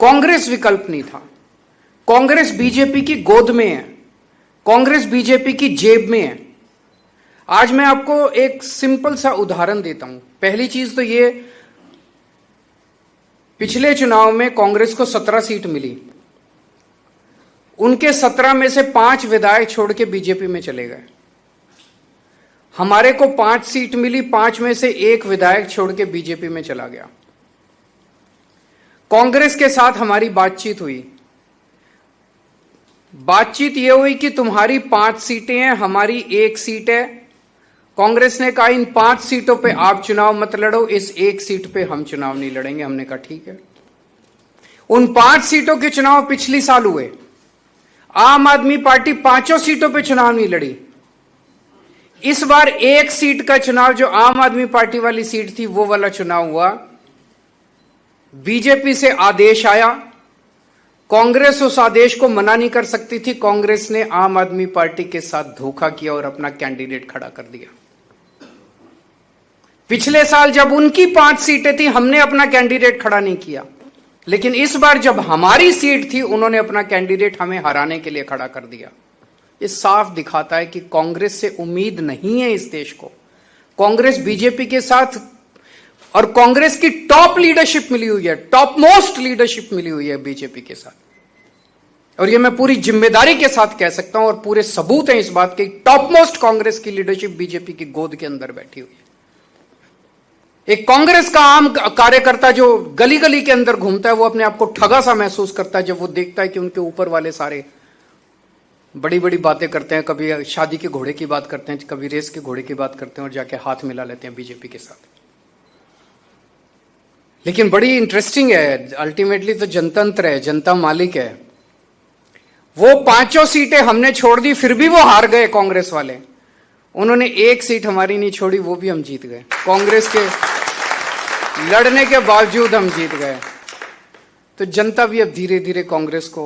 कांग्रेस विकल्प नहीं था। कांग्रेस बीजेपी की गोद में है, कांग्रेस बीजेपी की जेब में है। आज मैं आपको एक सिंपल सा उदाहरण देता हूं। पहली चीज तो ये, पिछले चुनाव में कांग्रेस को 17 सीट मिली, उनके 17 में से 5 विधायक छोड़ के बीजेपी में चले गए। हमारे को 5 सीट मिली, 5 में से 1 विधायक छोड़ के बीजेपी में चला गया। कांग्रेस के साथ हमारी बातचीत हुई। बातचीत यह हुई कि तुम्हारी 5 सीटें हैं, हमारी 1 सीट है। कांग्रेस ने कहा इन 5 सीटों पे आप चुनाव मत लड़ो, इस 1 सीट पे हम चुनाव नहीं लड़ेंगे। हमने कहा ठीक है। उन 5 सीटों के चुनाव पिछली साल हुए। आम आदमी पार्टी 5 सीटों पे चुनाव नहीं लड़ी। इस बार 1 सीट का चुनाव, जो आम आदमी पार्टी वाली सीट थी, वो वाला चुनाव हुआ। बीजेपी से आदेश आया, कांग्रेस उस आदेश को मना नहीं कर सकती थी। कांग्रेस ने आम आदमी पार्टी के साथ धोखा किया और अपना कैंडिडेट खड़ा कर दिया। पिछले साल जब उनकी 5 सीटें थी, हमने अपना कैंडिडेट खड़ा नहीं किया, लेकिन इस बार जब हमारी सीट थी, उन्होंने अपना कैंडिडेट हमें हराने के लिए खड़ा कर दिया। ये साफ दिखाता है कि कांग्रेस से उम्मीद नहीं है इस देश को। कांग्रेस बीजेपी के साथ, और कांग्रेस की टॉप लीडरशिप मिली हुई है, टॉप मोस्ट लीडरशिप मिली हुई है बीजेपी के साथ। और ये मैं पूरी जिम्मेदारी के साथ कह सकता हूं, और पूरे सबूत हैं इस बात के। टॉप मोस्ट कांग्रेस की लीडरशिप बीजेपी की गोद के अंदर बैठी हुई है। एक कांग्रेस का आम कार्यकर्ता जो गली गली के अंदर घूमता है, वो अपने आप को ठगा सा महसूस करता है जब वो देखता है कि उनके ऊपर वाले सारे बड़ी बड़ी बातें करते हैं। कभी शादी के घोड़े की बात करते हैं, कभी रेस के घोड़े की बात करते हैं, और जाके हाथ मिला लेते हैं बीजेपी के साथ। लेकिन बड़ी इंटरेस्टिंग है, अल्टीमेटली तो जनतंत्र है, जनता मालिक है। वो 5 सीटें हमने छोड़ दी, फिर भी वो हार गए कांग्रेस वाले। उन्होंने 1 सीट हमारी नहीं छोड़ी, वो भी हम जीत गए। कांग्रेस के लड़ने के बावजूद हम जीत गए। तो जनता भी अब धीरे धीरे कांग्रेस को,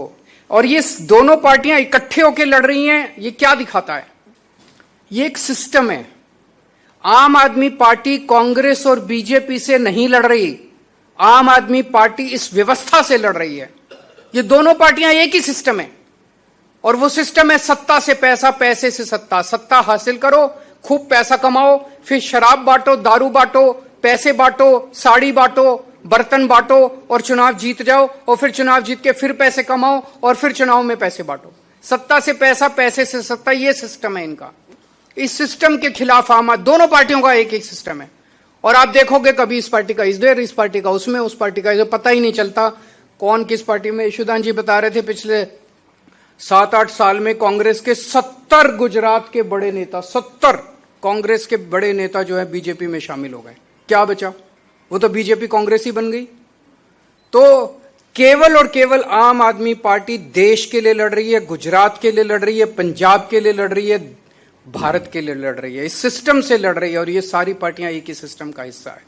और ये दोनों पार्टियां इकट्ठे होकर लड़ रही हैं, ये क्या दिखाता है? ये एक सिस्टम है। आम आदमी पार्टी कांग्रेस और बीजेपी से नहीं लड़ रही, आम आदमी पार्टी इस व्यवस्था से लड़ रही है। ये दोनों पार्टियां एक ही सिस्टम है, और वो सिस्टम है सत्ता से पैसा, पैसे से सत्ता। सत्ता हासिल करो, खूब पैसा कमाओ, फिर शराब बांटो, दारू बांटो, पैसे बांटो, साड़ी बांटो, बर्तन बांटो, और चुनाव जीत जाओ, और फिर चुनाव जीत के फिर पैसे कमाओ, और फिर चुनाव में पैसे बांटो। सत्ता से पैसा, पैसे से सत्ता, ये सिस्टम है इनका। इस सिस्टम के खिलाफ आम दोनों पार्टियों का एक एक सिस्टम है। और आप देखोगे कभी इस पार्टी का इधर, इस पार्टी का उसमें, उस पार्टी का इधर, पता ही नहीं चलता कौन किस पार्टी में। यशोदान जी बता रहे थे पिछले 7-8 साल में कांग्रेस के 70 गुजरात के बड़े नेता, 70 कांग्रेस के बड़े नेता जो है बीजेपी में शामिल हो गए। क्या बचा? वो तो बीजेपी कांग्रेस ही बन गई। तो केवल और केवल आम आदमी पार्टी देश के लिए लड़ रही है, गुजरात के लिए लड़ रही है, पंजाब के लिए लड़ रही है, भारत के लिए लड़ रही है। इस सिस्टम से लड़ रही है, और ये सारी पार्टियां एक ही सिस्टम का हिस्सा है।